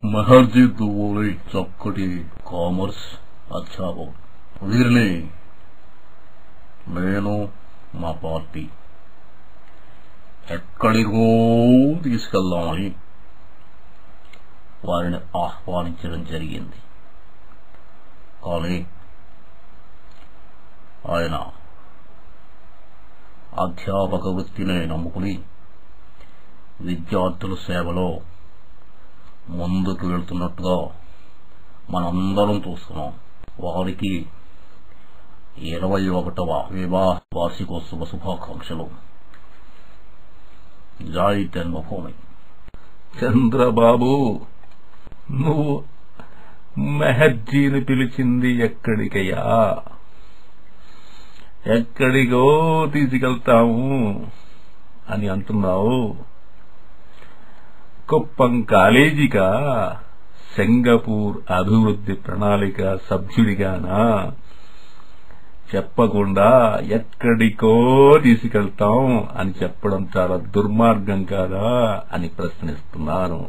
మెహర్జీ దువ్వూరి చక్కటి కామర్స్ అధ్యాపకుడు. వీరిని నేను మా పార్టీ ఎక్కడికో తీసుకెళ్దామని వారిని ఆహ్వానించడం జరిగింది. కానీ ఆయన అధ్యాపక వృత్తిని నమ్ముకుని విద్యార్థుల సేవలో ముందుకు వెళ్తున్నట్టుగా మనందరం చూస్తున్నాం. వారికి 21వ వివాహ వార్షికోత్సవ శుభాకాంక్షలు. జై జన్మభూమి. చంద్రబాబు, నువ్వు మెహర్జీని పిలిచింది ఎక్కడికయ్యా? ఎక్కడికో తీసుకెళ్తాము అని అంటున్నావు. కుప్పం కాలేజీగా, సింగపూర్ అభివృద్ధి ప్రణాళిక సభ్యుడిగానా? చెప్పకుండా ఎక్కడికో తీసుకెళ్తాం అని చెప్పడం చాలా దుర్మార్గం కాదా అని ప్రశ్నిస్తున్నాను.